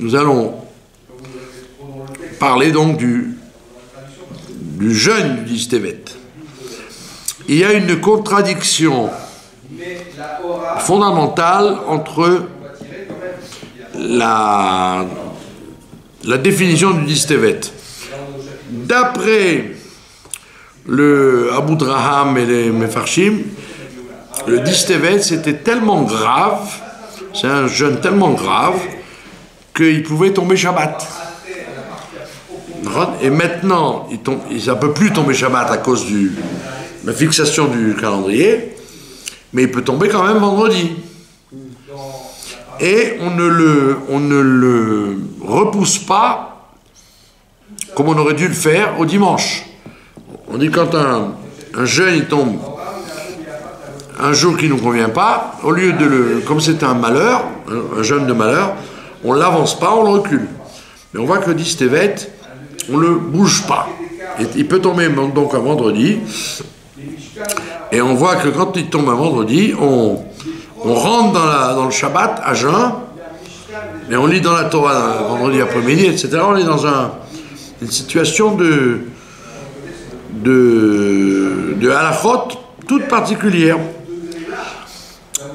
nous allons parler donc du jeûne du 10 Tevet. Il y a une contradiction fondamentale entre la définition du 10 Tevet. D'après le Abu Draham et les Mefarshim, le 10 Tevet c'était tellement grave, c'est un jeûne tellement grave qu'il pouvait tomber Shabbat. Et maintenant, ça ne peut plus tomber Shabbat à cause de la fixation du calendrier, mais il peut tomber quand même vendredi. Et on ne le repousse pas comme on aurait dû le faire au dimanche. On dit quand un jeûne il tombe un jour qui ne nous convient pas, au lieu de comme c'est un malheur, un jeûne de malheur, on ne l'avance pas, on le recule. Mais on voit que le 10 Tevet, on ne le bouge pas. Et il peut tomber donc un vendredi. Et on voit que quand il tombe un vendredi, on rentre dans le Shabbat à jeun. Mais on lit dans la Torah vendredi après-midi, etc. On est dans une situation de halachot toute particulière.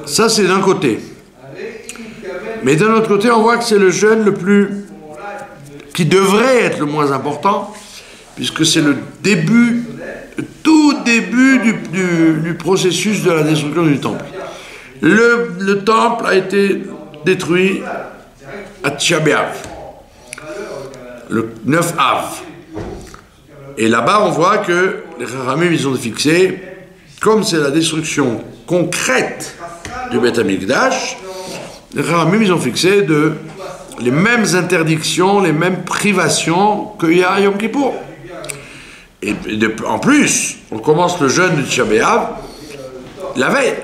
Ça, c'est d'un côté. Mais d'un autre côté, on voit que c'est le jeûne qui devrait être le moins important, puisque c'est le tout début du processus de la destruction du temple. Le temple a été détruit à Tisha B'Av, le 9 Av. Et là-bas, on voit que les Chachamim, ils ont fixé, comme c'est la destruction concrète du Beth Amikdash, les Chachamim, ils ont fixé les mêmes interdictions, les mêmes privations qu'il y a à Yom Kippour. Et en plus, on commence le jeûne du Tisha B'Av la veille.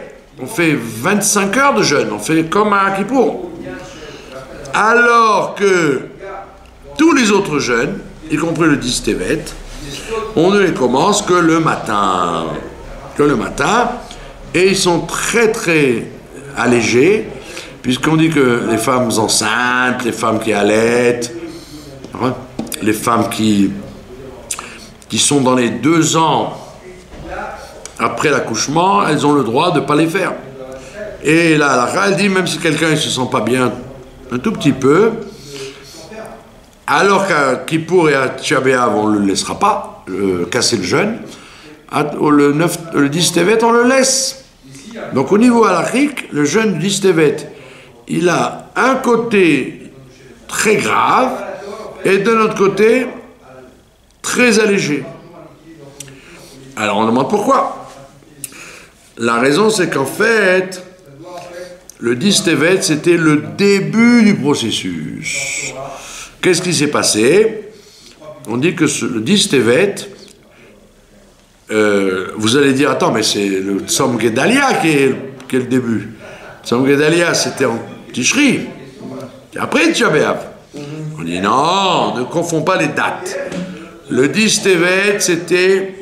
On fait 25 heures de jeûne, on fait comme à Kippour. Alors que tous les autres jeûnes, y compris le 10 Tevet, on ne les commence que le matin. Et ils sont très très allégés, puisqu'on dit que les femmes enceintes, les femmes qui allaitent, les femmes qui sont dans les 2 ans après l'accouchement, elles ont le droit de ne pas les faire. Et là, elle dit, même si quelqu'un ne se sent pas bien un tout petit peu, alors qu'à Kippour et à Tisha B'Av, on ne le laissera pas casser le jeûne, le 10 Tevet, on le laisse. Donc au niveau halachique, le jeûne du 10 Tevet, il a un côté très grave et d'un autre côté très allégé. Alors on demande pourquoi. La raison, c'est qu'en fait, le 10 Tevet, c'était le début du processus. Qu'est-ce qui s'est passé? On dit que le 10 Tevet, vous allez dire, attends, mais c'est le Tzom Gedalia qui est le début. Tzom Gedalia, c'était en Tishri, et après Tisha B'Av. On dit non, ne confond pas les dates. Le 10 Tevet, c'était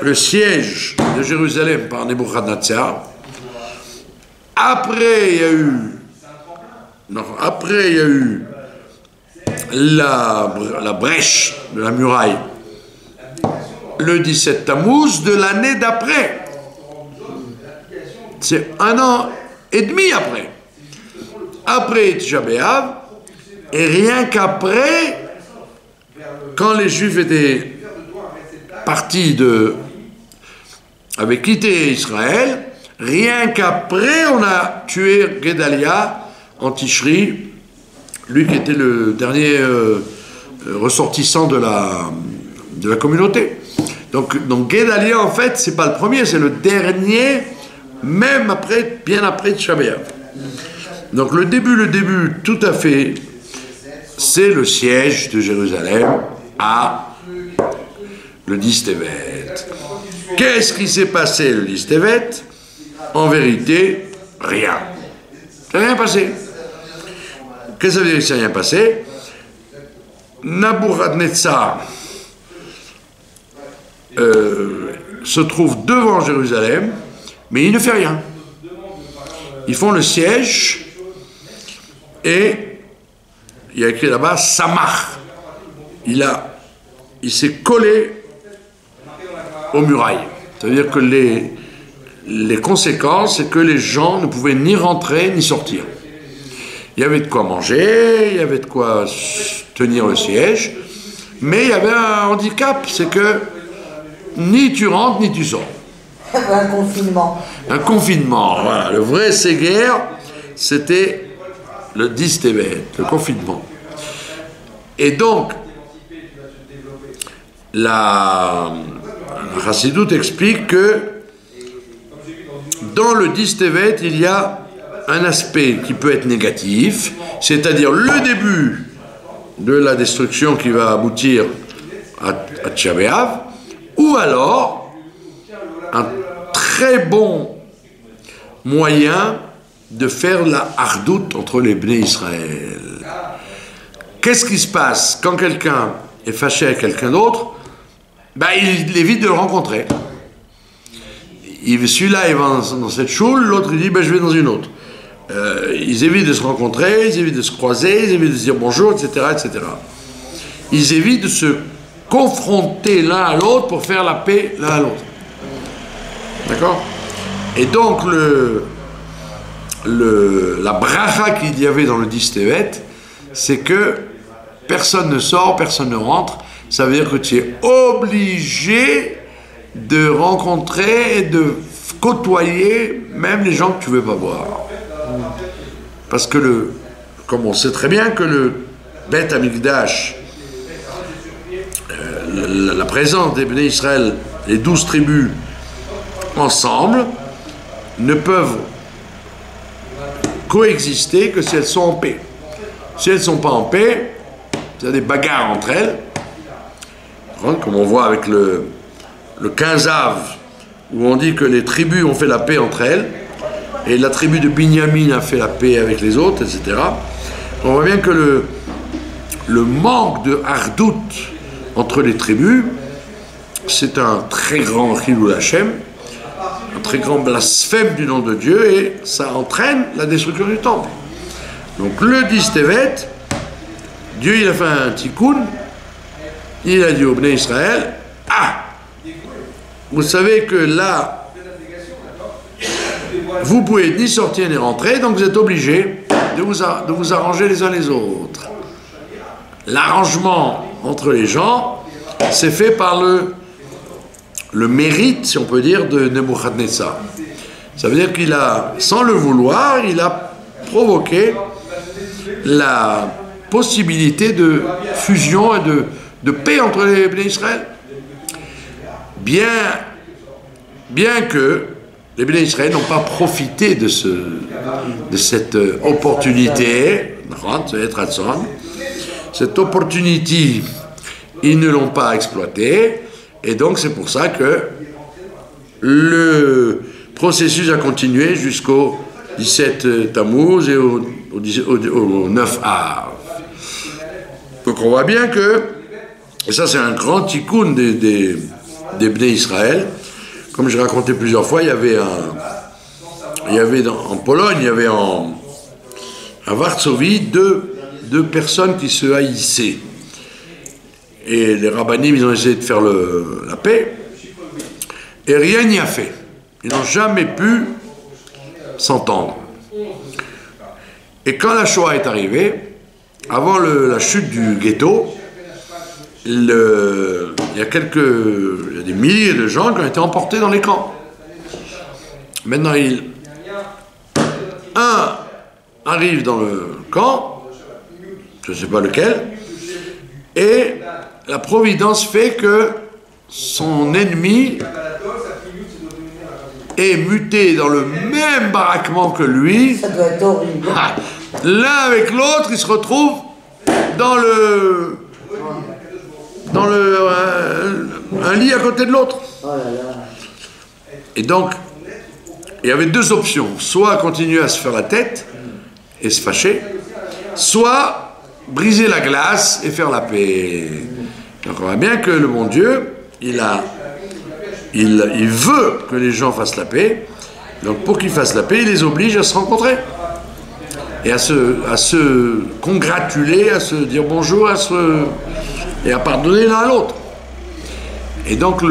le siège de Jérusalem par Nebuchadnezzar. Après, il y a eu la brèche de la muraille. Le 17 Tammuz de l'année d'après. C'est 1 an et demi après. Après Tisha B'Av, et rien qu'après, quand les Juifs étaient partis avaient quitté Israël, rien qu'après, on a tué Gedalia en Tishri, lui qui était le dernier ressortissant de la communauté. Donc Gedalia, en fait, c'est pas le premier, c'est le dernier, même après, bien après Tisha B'Av. Donc le début, tout à fait, c'est le siège de Jérusalem à le 10 Tevet. Qu'est-ce qui s'est passé le 10 Tevet? En vérité, rien. Ça n'a rien passé. Qu'est-ce que ça veut dire que ça n'a rien passé? Nabuchodonosor se trouve devant Jérusalem, mais il ne fait rien. Ils font le siège et il y a écrit là-bas, Samach. Il s'est collé aux murailles. C'est-à-dire que les conséquences, c'est que les gens ne pouvaient ni rentrer ni sortir. Il y avait de quoi manger, il y avait de quoi tenir le siège, mais il y avait un handicap, c'est que ni tu rentres ni tu sors. Un confinement. Un confinement, voilà. Le vrai Séguer, c'était le 10 Tevet, le confinement. Et donc, la Chassidoute explique que dans le 10 Tevet, il y a un aspect qui peut être négatif, c'est-à-dire le début de la destruction qui va aboutir à Tisha B'Av, ou alors un très bon moyen de faire la hardoute entre les Bnei Israël. Qu'est-ce qui se passe quand quelqu'un est fâché avec quelqu'un d'autre? Ben, il évite de le rencontrer. Celui-là, il va dans cette choule, l'autre il dit ben, je vais dans une autre. Ils évitent de se rencontrer, ils évitent de se croiser, ils évitent de se dire bonjour, etc., etc. Ils évitent de se confronter l'un à l'autre pour faire la paix l'un à l'autre. D'accord? Et donc, la bracha qu'il y avait dans le 10 Tevet, c'est que personne ne sort, personne ne rentre. Ça veut dire que tu es obligé de rencontrer et de côtoyer même les gens que tu ne veux pas voir. Parce que, comme on sait très bien que le Beth Amikdash, la présence des Bnei Israël, les 12 tribus, ensemble, ne peuvent coexister que si elles sont en paix. Si elles ne sont pas en paix, il y a des bagarres entre elles, comme on voit avec le 15 Av, où on dit que les tribus ont fait la paix entre elles, et la tribu de Binyamin a fait la paix avec les autres, etc. On voit bien que le manque de hardout entre les tribus, c'est un très grand chilul Hashem, un très grand blasphème du nom de Dieu, et ça entraîne la destruction du temple. Donc le 10 Tevet, Dieu il a fait un tikkun, il a dit au Bnei Israël, vous savez que là, vous pouvez ni sortir ni rentrer, donc vous êtes obligés de vous arranger les uns les autres. L'arrangement entre les gens, c'est fait par le mérite, si on peut dire, de Nebuchadnezzar. Ça veut dire qu'il a, sans le vouloir, il a provoqué la possibilité de fusion et de paix entre les Bnei Israël. Bien que les Bnei Israël n'ont pas profité de cette opportunité, cette opportunité, ils ne l'ont pas exploitée, et donc c'est pour ça que le processus a continué jusqu'au 17 Tammuz et au 9 Av. Donc on voit bien que, et ça c'est un grand tikkun des Bnei Israël, comme j'ai raconté plusieurs fois, il y avait en Pologne, il y avait à Varsovie deux personnes qui se haïssaient. Et les rabbinim, ils ont essayé de faire la paix, et rien n'y a fait. Ils n'ont jamais pu s'entendre. Et quand la Shoah est arrivée, avant la chute du ghetto, il y a des milliers de gens qui ont été emportés dans les camps. Maintenant, un arrive dans le camp, je ne sais pas lequel, et la providence fait que son ennemi est muté dans le même baraquement que lui. Ça doit être horrible. L'un avec l'autre, ils se retrouvent dans un lit à côté de l'autre. Oh là là. Et donc, il y avait deux options. Soit continuer à se faire la tête et se fâcher, soit briser la glace et faire la paix. Donc on voit bien que le bon Dieu, il veut que les gens fassent la paix. Donc pour qu'ils fassent la paix, il les oblige à se rencontrer. et à se congratuler, à se dire bonjour, et à pardonner l'un à l'autre. Et donc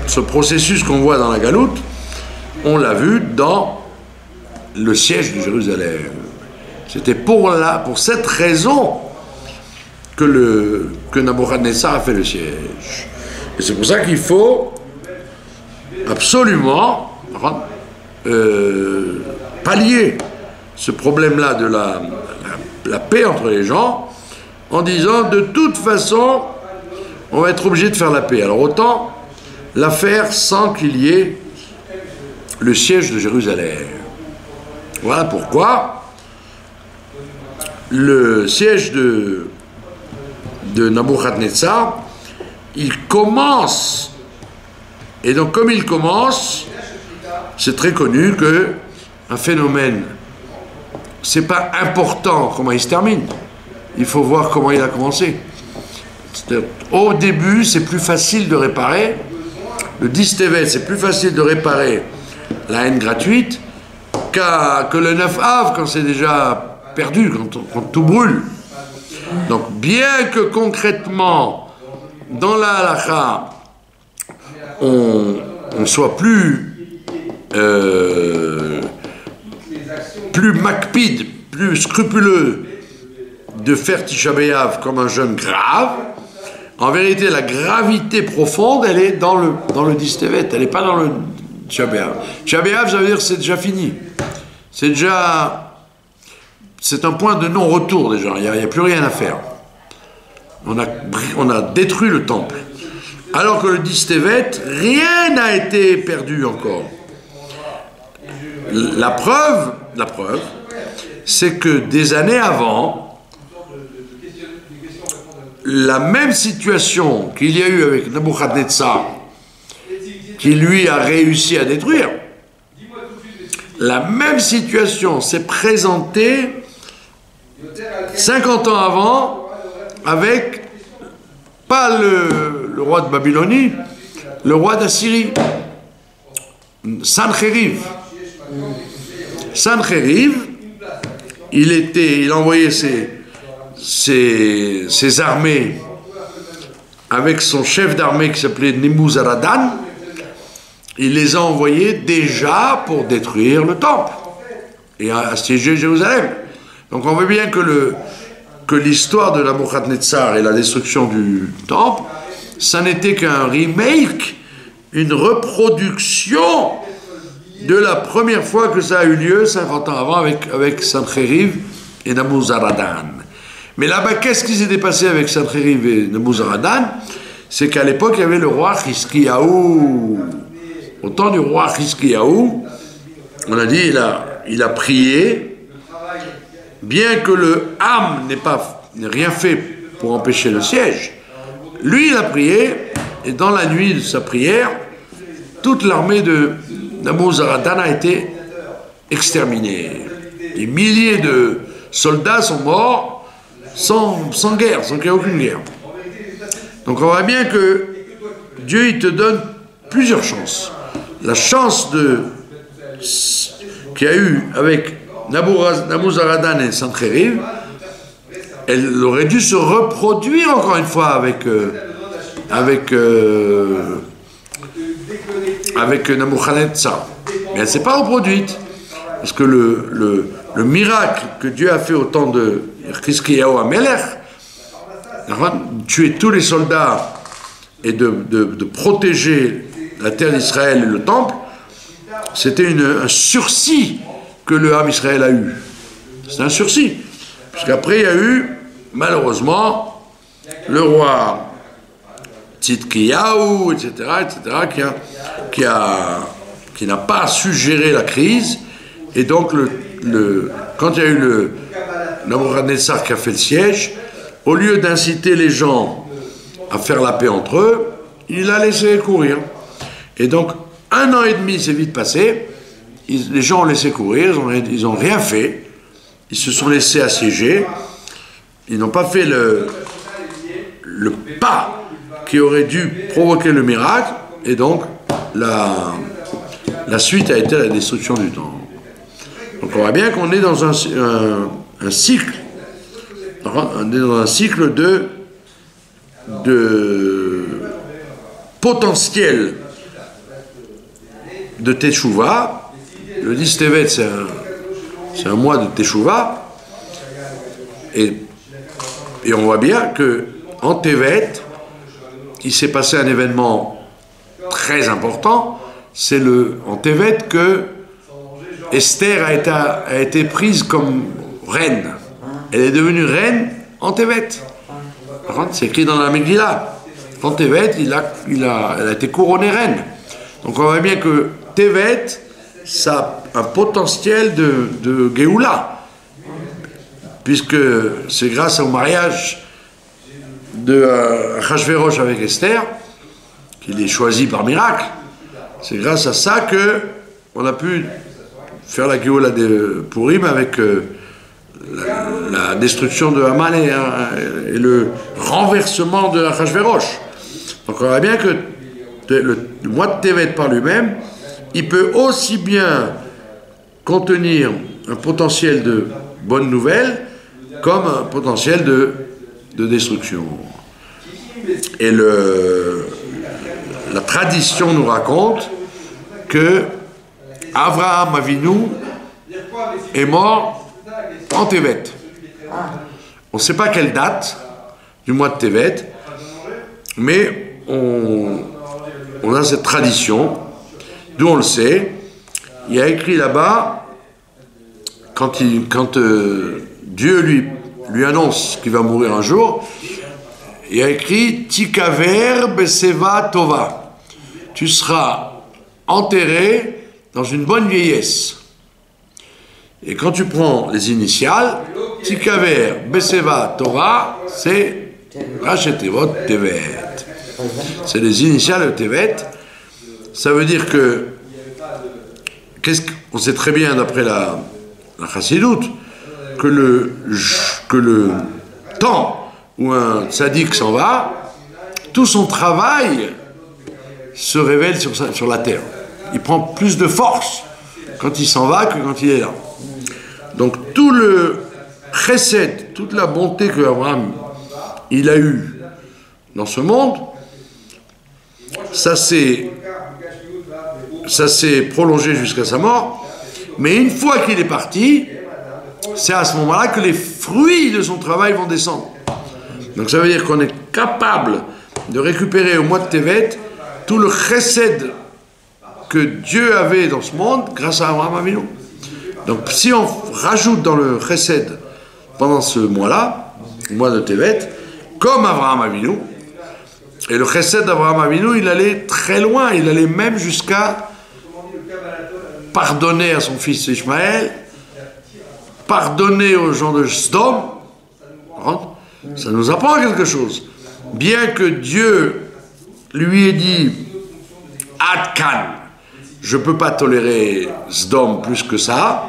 ce processus qu'on voit dans la Galoute, on l'a vu dans le siège de Jérusalem. C'était pour cette raison que Nabuchodonosor a fait le siège. Et c'est pour ça qu'il faut absolument pallier ce problème-là de la paix entre les gens, en disant de toute façon, on va être obligé de faire la paix. Alors autant la faire sans qu'il y ait le siège de Jérusalem. Voilà pourquoi le siège de Nabuchodonosor, il commence, et donc comme il commence, c'est très connu que un phénomène, c'est pas important comment il se termine, il faut voir comment il a commencé. Au début, c'est plus facile de réparer, le 10 Tevet, c'est plus facile de réparer la haine gratuite que le 9 Av, quand c'est déjà perdu, quand tout brûle. Donc, bien que concrètement, dans la halakha, on soit plus makpid, plus scrupuleux de faire Tisha B'Av comme un jeûne grave, en vérité, la gravité profonde, elle est dans le 10 Tevet, elle n'est pas dans le Tisha B'Av. Tisha B'Av, ça veut dire que c'est déjà fini. C'est un point de non-retour déjà, il n'y a plus rien à faire. On a détruit le temple. Alors que le 10 Tevet, rien n'a été perdu encore. La preuve, c'est que des années avant, la même situation qu'il y a eu avec Nabuchodonosor, qui lui a réussi à détruire, la même situation s'est présentée 50 ans avant avec, pas le roi de Babylonie, le roi d'Assyrie, Sancheriv. Sancheriv, il envoyait ses armées avec son chef d'armée qui s'appelait Nebuzaradan. Il les a envoyés déjà pour détruire le temple et assiéger Jérusalem. Donc on voit bien que l'histoire de Nabuchodonosor et la destruction du temple, ça n'était qu'un remake, une reproduction de la première fois que ça a eu lieu 50 ans avant avec Sancheriv et Nebuzaradan. Mais là-bas, qu'est-ce qui s'était passé avec Sancheriv et Nebuzaradan? C'est qu'à l'époque, il y avait le roi Chizkiyahu. Au temps du roi Chizkiyahu, on a dit, il a prié, bien que le Ham n'ait rien fait pour empêcher le siège. Lui, il a prié, et dans la nuit de sa prière, toute l'armée de Nebuzaradan a été exterminée. Des milliers de soldats sont morts sans guerre, sans qu'il y ait aucune guerre. Donc on voit bien que Dieu, il te donne plusieurs chances. La chance qu'il y a eu avec Nebuzaradan et Sancheriv, elle aurait dû se reproduire encore une fois avec Nabuchodonosor. Mais elle ne s'est pas reproduite. Parce que le miracle que Dieu a fait au temps de Chizkiyahu HaMelech, tuer tous les soldats et de protéger la terre d'Israël et le temple, c'était un sursis que le Ham Israël a eu. C'est un sursis. Puisqu'après, il y a eu, malheureusement, le roi Tzidkiyahu, etc., qui n'a pas su gérer la crise. Et donc, quand il y a eu Nabuchodonosor qui a fait le siège, au lieu d'inciter les gens à faire la paix entre eux, il a laissé courir. Et donc, 1 an et demi s'est vite passé, les gens ont laissé courir, ils n'ont rien fait, ils se sont laissés assiéger, ils n'ont pas fait le pas qui aurait dû provoquer le miracle, et donc la suite a été la destruction du temple. Donc on voit bien qu'on est dans un cycle. On est dans un cycle de potentiel de Teshuvah. Le 10 Tevet, c'est un mois de Teshuvah. Et on voit bien que en Tevet, il s'est passé un événement très important. C'est en Tevet que Esther a été prise comme reine. Elle est devenue reine en Tevet. Par contre, c'est écrit dans la Megillah. En Tevet, elle a été couronnée reine. Donc on voit bien que Tevet, ça a un potentiel de Géoula. Puisque c'est grâce au mariage de Achashverosh avec Esther, qu'il est choisi par miracle. C'est grâce à ça qu'on a pu faire la Géoula de Purim avec la destruction de Haman et le renversement de Achashverosh. Donc on voit bien que le mois de Tevet par lui-même, il peut aussi bien contenir un potentiel de bonnes nouvelles comme un potentiel de destruction. Et la tradition nous raconte que Avraham Avinu est mort en Tevet. On ne sait pas quelle date du mois de Tevet, mais on a cette tradition, d'où on le sait. Il y a écrit là-bas, quand Dieu lui annonce qu'il va mourir un jour, il y a écrit Tikaver Beseva Tova. Tu seras enterré dans une bonne vieillesse. Et quand tu prends les initiales, Tikaver Beseva Tova, c'est Rachetevot Tevet. C'est les initiales de Tevet. Ça veut dire que, on sait très bien d'après la Chassidoute, que le temps où un tzaddik s'en va, tout son travail se révèle sur la terre. Il prend plus de force quand il s'en va que quand il est là. Donc tout le chesed, toute la bonté que Abraham il a eue dans ce monde, ça s'est prolongé jusqu'à sa mort, mais une fois qu'il est parti, c'est à ce moment-là que les fruits de son travail vont descendre. Donc ça veut dire qu'on est capable de récupérer au mois de Tevet tout le chesed que Dieu avait dans ce monde grâce à Abraham Avinu. Donc si on rajoute dans le chesed pendant ce mois-là, le mois de Tevet, comme Abraham Avinu, et le chesed d'Abraham Avinu, il allait très loin, il allait même jusqu'à pardonner à son fils Ishmaël, pardonner aux gens de Sdom. Ça nous apprend quelque chose. Bien que Dieu lui ait dit Adkan, je ne peux pas tolérer Sdom plus que ça,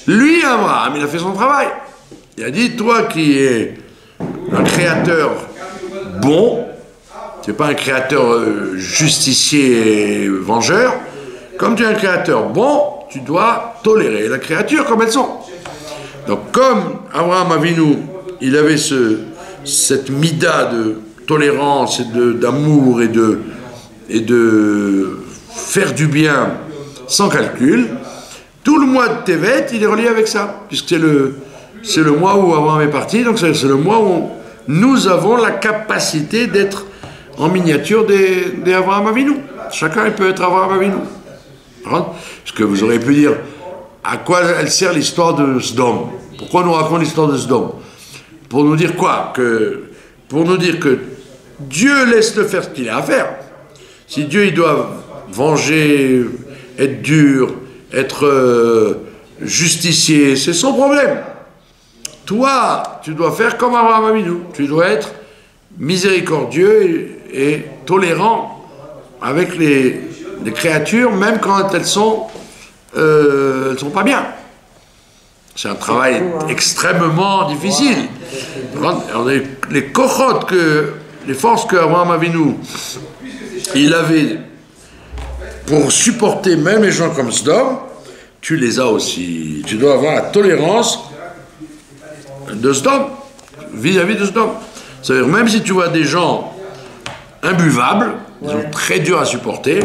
lui, Abraham, il a fait son travail. Il a dit, toi qui es un créateur bon, tu n'es pas un créateur justicier et vengeur, comme tu es un créateur bon, tu dois tolérer la créature comme elles sont. Donc comme Abraham Avinu, il avait cette mida de tolérance et d'amour et de faire du bien sans calcul, tout le mois de Tevet, il est relié avec ça, puisque c'est le mois où Abraham est parti, donc c'est le mois où nous avons la capacité d'être en miniature des Abraham Avinu. Chacun peut être Abraham Avinu. Parce que vous aurez pu dire, à quoi elle sert l'histoire de Sdom? Pourquoi on nous raconte l'histoire de Sdom? Pour nous dire quoi? Pour nous dire que Dieu laisse-le faire ce qu'il a à faire. Si Dieu il doit venger, être dur, être justicier, c'est son problème. Toi, tu dois faire comme Abraham Avinu. Tu dois être miséricordieux et tolérant avec les créatures, même quand elles sont pas bien. C'est un travail extrêmement difficile. Les kochot, les forces que Abraham Avinu il avait pour supporter même les gens comme Sdom, tu les as aussi. Tu dois avoir la tolérance de cet homme, vis-à-vis de cet homme. C'est-à-dire, même si tu vois des gens imbuvables, ils sont très durs à supporter,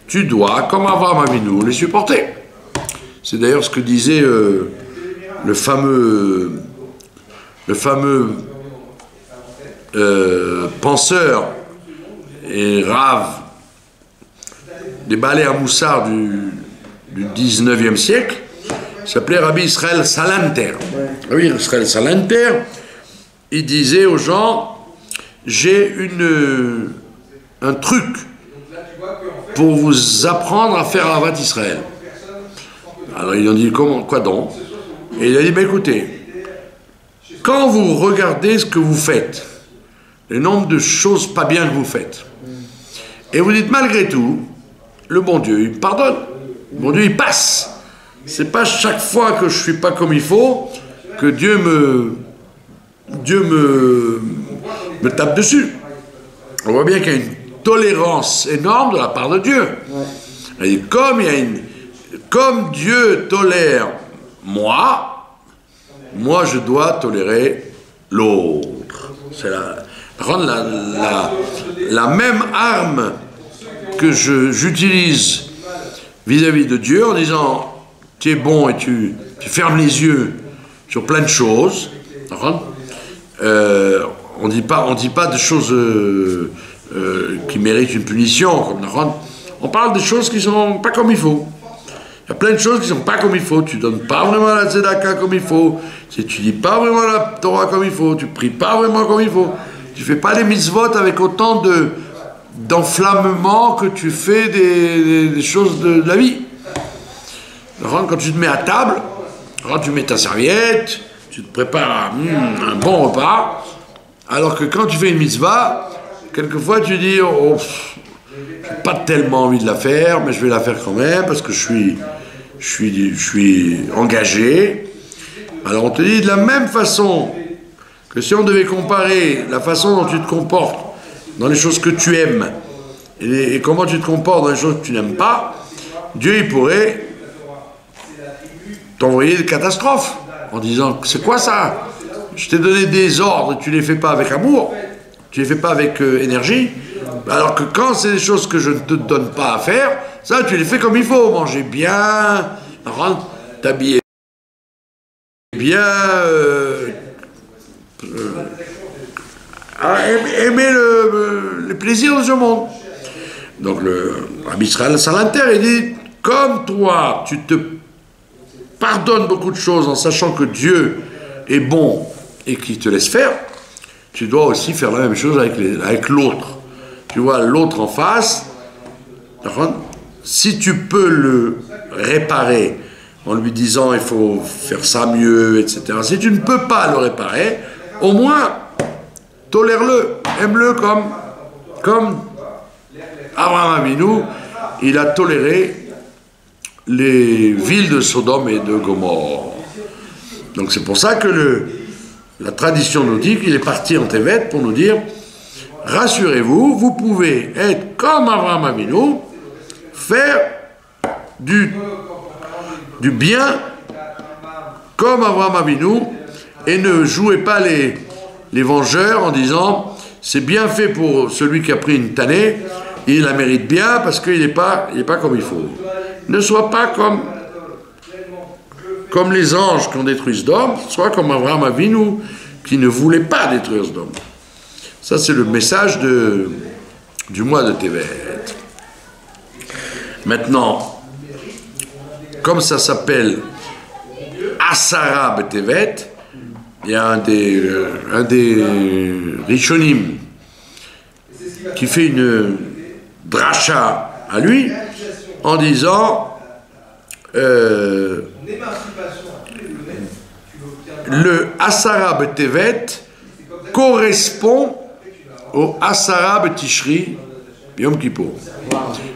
tu dois, comme Abraham Avinu, les supporter. C'est d'ailleurs ce que disait le fameux penseur et rave des Baalei Hamoussar du 19e siècle, il s'appelait Rabbi Israël Salanter. Rabbi Israël Salanter, il disait aux gens, j'ai un truc pour vous apprendre à faire Ahavat Israël. Alors ils ont dit, comment, quoi donc? Et il a dit, écoutez, quand vous regardez ce que vous faites, le nombre de choses pas bien que vous faites, et vous dites malgré tout, le bon Dieu, il pardonne. Le bon Dieu, il passe. C'est pas chaque fois que je suis pas comme il faut que Dieu me tape dessus. On voit bien qu'il y a une tolérance énorme de la part de Dieu. Et comme Dieu tolère moi je dois tolérer l'autre. C'est la même arme que j'utilise vis-à-vis de Dieu en disant tu es bon et tu fermes les yeux sur plein de choses. On dit pas de choses qui méritent une punition. On parle des choses qui sont pas comme il faut. Il y a plein de choses qui sont pas comme il faut. Tu donnes pas vraiment la tzedaka comme il faut. Tu dis pas vraiment la Torah comme il faut. Tu pries pas vraiment comme il faut. Tu fais pas les mitzvot avec autant d'enflammement que tu fais des choses de la vie. Quand tu te mets à table, quand tu mets ta serviette, tu te prépares un bon repas, alors que quand tu fais une mitzvah, quelquefois tu dis oh, j'ai pas tellement envie de la faire, mais je vais la faire quand même parce que je suis engagé. Alors on te dit de la même façon que si on devait comparer la façon dont tu te comportes dans les choses que tu aimes et comment tu te comportes dans les choses que tu n'aimes pas, Dieu il pourrait t'envoyer des catastrophes en disant c'est quoi ça? Je t'ai donné des ordres, tu les fais pas avec amour, tu les fais pas avec énergie, alors que quand c'est des choses que je ne te donne pas à faire, ça tu les fais comme il faut, manger bien, t'habiller bien, aimer le plaisir de ce monde. Donc le Rabbi Israël Salanter il dit comme toi tu te pardonne beaucoup de choses en sachant que Dieu est bon et qu'il te laisse faire, tu dois aussi faire la même chose avec l'autre. Tu vois l'autre en face, si tu peux le réparer en lui disant il faut faire ça mieux, etc. Si tu ne peux pas le réparer, au moins tolère-le, aime-le comme Abraham Avinu, il a toléré les villes de Sodome et de Gomorrhe. Donc c'est pour ça que la tradition nous dit qu'il est parti en Tevet pour nous dire rassurez-vous, vous pouvez être comme Abraham Avinu, faire du bien comme Abraham Avinu et ne jouez pas les vengeurs en disant c'est bien fait pour celui qui a pris une tannée, il la mérite bien parce qu'il n'est pas comme il faut. Ne sois pas comme les anges qui ont détruit Sodome, sois comme Abraham Avinu qui ne voulait pas détruire Sodome. Ça c'est le message du mois de Tevet. Maintenant, comme ça s'appelle Asara B'Tevet, il y a un des Rishonim qui fait une dracha à lui en disant le Asara B'Tevet correspond au Asara B'Tishri Yom Kippour.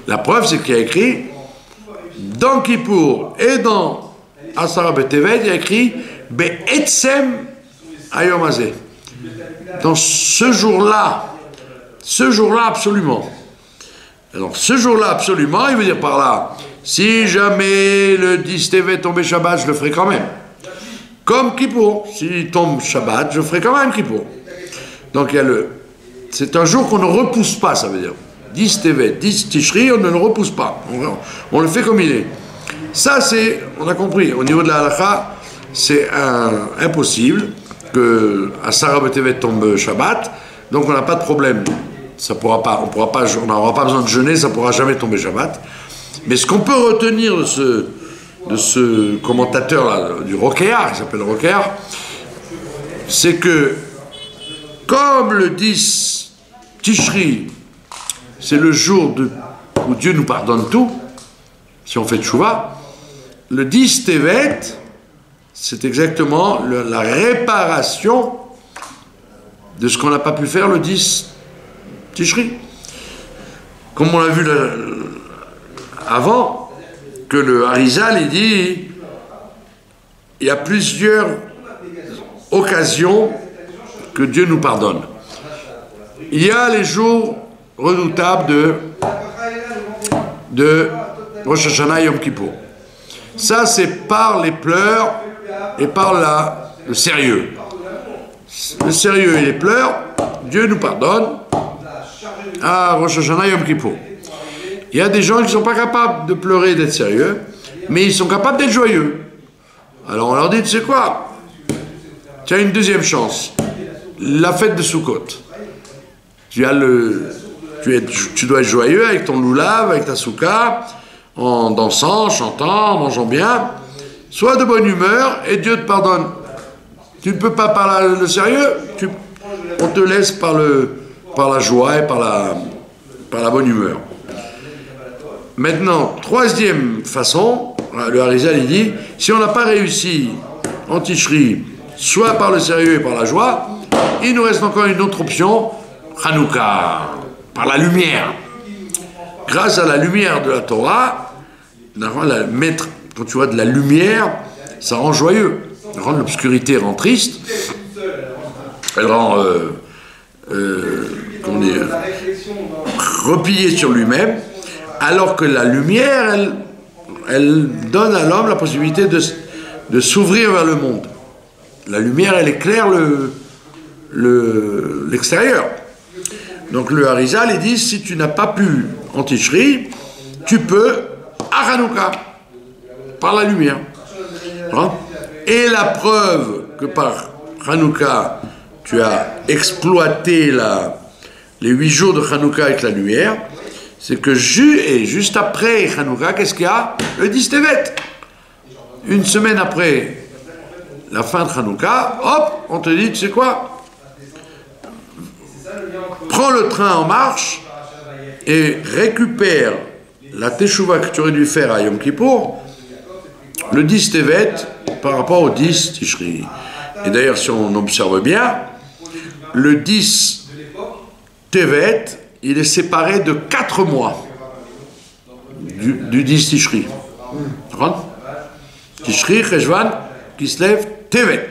La preuve c'est qu'il y a écrit dans Kippour et dans Asara B'Tevet il y a écrit Be'etzem Hayom Hazeh. Dans ce jour-là absolument. Alors ce jour-là absolument, il veut dire par là, Si jamais le 10 Tevet tombait Shabbat, je le ferai quand même. Comme Kippour. S'il tombe Shabbat, je ferai quand même Kippour. Donc il y a c'est un jour qu'on ne repousse pas, ça veut dire. 10 Tevet, 10 Tishri, on ne le repousse pas. On le fait comme il est. Ça, on a compris. Au niveau de la halakha, c'est impossible que Asara B'Tevet tombe Shabbat. Donc on n'a pas de problème. On n'aura pas besoin de jeûner, ça ne pourra jamais tomber Shabbat. Mais ce qu'on peut retenir de ce commentateur-là, du Rokéar, qui s'appelle Rokéar, c'est que comme le 10 Tishri, c'est le jour où Dieu nous pardonne tout, si on fait tchouva, le 10 Tevet, c'est exactement la réparation de ce qu'on n'a pas pu faire le 10 Tishri. Comme on l'a vu avant, que le Harizal, il dit, il y a plusieurs occasions que Dieu nous pardonne. Il y a les jours redoutables de Rosh Hashanah Yom Kippour. Ça, c'est par les pleurs et par le sérieux. Le sérieux et les pleurs, Dieu nous pardonne à Rosh Hashanah Yom Kippour. Il y a des gens qui ne sont pas capables de pleurer et d'être sérieux, mais ils sont capables d'être joyeux. Alors on leur dit, tu sais quoi, tu as une deuxième chance. La fête de Sukkot. Tu dois être joyeux avec ton loulav, avec ta souka, en dansant, en chantant, en mangeant bien. Sois de bonne humeur et Dieu te pardonne. Tu ne peux pas par le sérieux, on te laisse par la joie et par la bonne humeur. Maintenant, troisième façon, le Harizal il dit, si on n'a pas réussi en Tishri, soit par le sérieux et par la joie, il nous reste encore une autre option, Hanouka, par la lumière. Grâce à la lumière de la Torah, quand tu vois de la lumière, ça rend joyeux. L'obscurité rend triste, elle rend replié sur lui-même, alors que la lumière, elle donne à l'homme la possibilité de s'ouvrir vers le monde. La lumière, elle éclaire l'extérieur. Donc le Harizal, il dit, si tu n'as pas pu en Tishri, tu peux à Hanouka, par la lumière. Et la preuve que par Hanouka, tu as exploité les 8 jours de Hanouka avec la lumière, c'est que juste après Hanouka, qu'est-ce qu'il y a? Le 10 Tevet. Une semaine après la fin de Hanouka, hop, on te dit, tu sais quoi? Prends le train en marche et récupère la teshuva que tu aurais dû faire à Yom Kippour, le 10 Tevet, par rapport au 10 Tishri. Et d'ailleurs, si on observe bien, le 10 Tevet, il est séparé de 4 mois du 10 Tishri. Tishri, Cheshvan, Kislev, Tevet.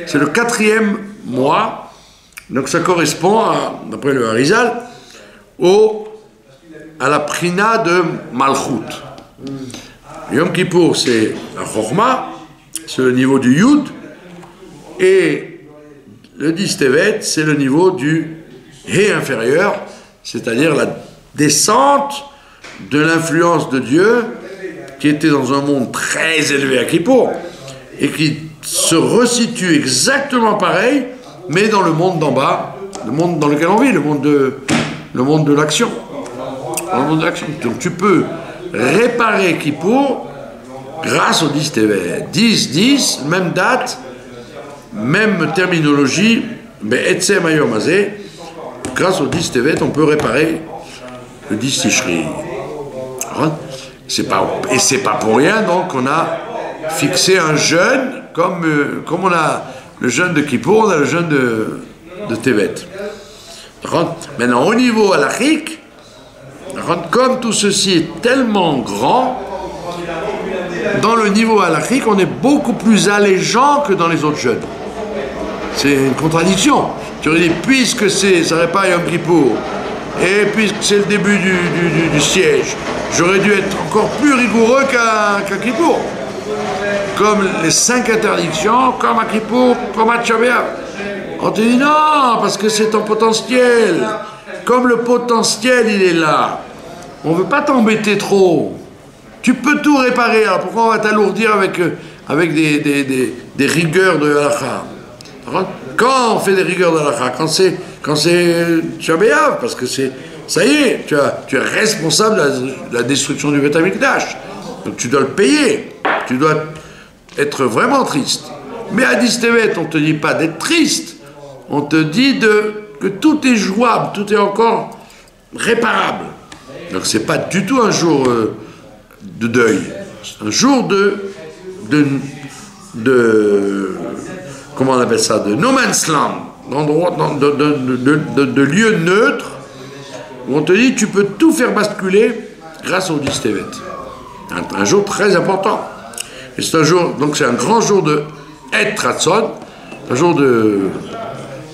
C'est le 4e mois, donc ça correspond, d'après le Harizal, à la prina de Malchut. Yom Kippour, c'est la Chokhmah, c'est le niveau du Yud, et le 10 Tevet, c'est le niveau du He inférieur, c'est-à-dire la descente de l'influence de Dieu qui était dans un monde très élevé à Kippour et qui se resitue exactement pareil, mais dans le monde d'en bas, le monde dans lequel on vit, le monde de l'action. Donc tu peux réparer Kippour grâce au 10 Tevet. 10, même date, même terminologie, mais Etsem Ayom Hazeh, grâce au 10 Tevet, on peut réparer le 10 Tishri. Et c'est pas pour rien, donc, on a fixé un jeûne, comme on a le jeûne de Kippour, on a le jeûne de Tevet. Maintenant, au niveau halachique, comme tout ceci est tellement grand, dans le niveau halachique, on est beaucoup plus allégeant que dans les autres jeûnes. C'est une contradiction. Tu aurais dit, puisque ça répare Yom Kippour, et puisque c'est le début du siège, J'aurais dû être encore plus rigoureux qu'à Kippour. Comme les 5 interdictions, comme à Kippour, comme à Tisha B'Av. On te dit non, parce que c'est ton potentiel. Comme le potentiel, il est là. On ne veut pas t'embêter trop. Tu peux tout réparer. Alors pourquoi on va t'alourdir avec des rigueurs de halakha? Quand on fait des rigueurs de halakha, quand c'est Tisha B'Av, parce que ça y est, tu es responsable de la destruction du Beth Amikdash. Donc tu dois le payer. Tu dois être vraiment triste. Mais à Distevet, on ne te dit pas d'être triste. On te dit que tout est jouable, tout est encore réparable. Donc c'est pas du tout un jour de deuil. C'est un jour de comment on appelle ça, de no man's land, de lieu neutre, où on te dit tu peux tout faire basculer grâce au Distevet. Un jour très important. Et c'est un jour, donc c'est un grand jour de Et Ratzon, un jour de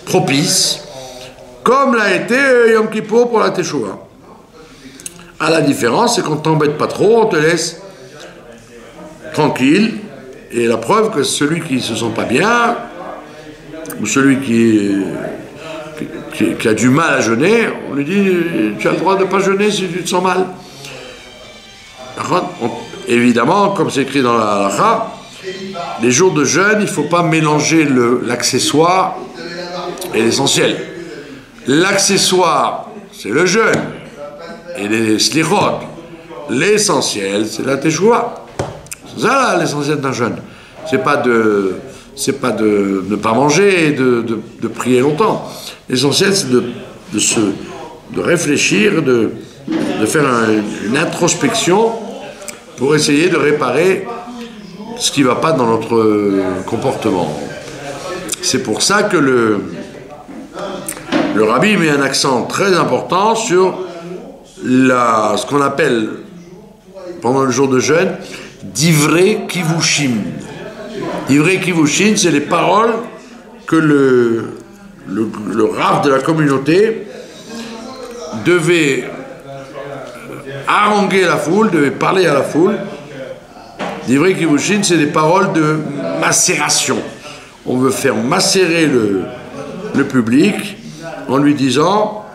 propice, comme l'a été Yom Kippour pour la Teshuvah. À la différence, c'est qu'on ne t'embête pas trop, on te laisse tranquille. Et la preuve que celui qui ne se sent pas bien, ou celui qui a du mal à jeûner, on lui dit tu as le droit de ne pas jeûner si tu te sens mal. Évidemment, comme c'est écrit dans la halakha, les jours de jeûne, il ne faut pas mélanger l'accessoire et l'essentiel. L'accessoire, c'est le jeûne et les slichot. L'essentiel, c'est la teshuvah. C'est ça l'essentiel d'un jeûne. C'est pas de ne pas manger et de prier longtemps. L'essentiel, c'est de réfléchir, de faire une introspection pour essayer de réparer ce qui ne va pas dans notre comportement. C'est pour ça que le rabbi met un accent très important sur ce qu'on appelle, pendant le jour de jeûne, Divrei Kivushim. Divrei Kivushim, c'est les paroles que le rav de la communauté devait haranguer la foule, devait parler à la foule. Divrei Kivushim, c'est des paroles de macération. On veut faire macérer le public en lui disant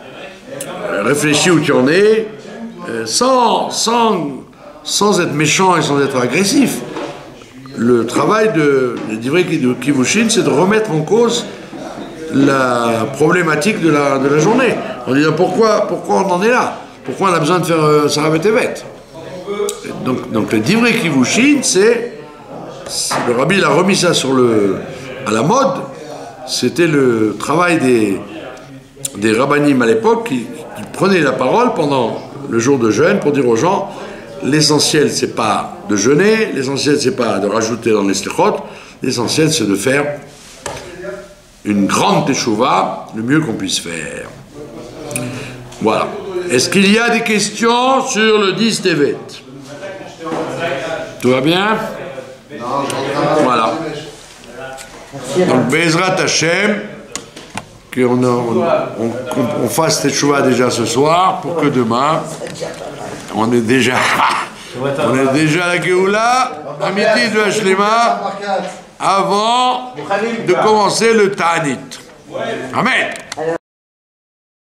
réfléchis où tu en es, sans être méchant et sans être agressif. Le travail de Divrei Kivushim, c'est de remettre en cause la problématique de la journée. En disant pourquoi on en est là, pourquoi on a besoin de faire Sarah Betevet. Donc le Divrei Kivushim, le rabbi a remis ça à la mode. C'était le travail des rabbinim à l'époque qui prenaient la parole pendant le jour de jeûne pour dire aux gens l'essentiel c'est pas de jeûner, l'essentiel c'est pas de rajouter dans les slichot, l'essentiel c'est de faire une grande teshuvah, le mieux qu'on puisse faire. Voilà. Est-ce qu'il y a des questions sur le Distevet? Tout va bien? Voilà. Donc, Bezrat Hashem, qu'on fasse teshuvah déjà ce soir, pour que demain, on est déjà à la Géoula, à midi de Hashlema, avant de commencer le Ta'anit. Amen.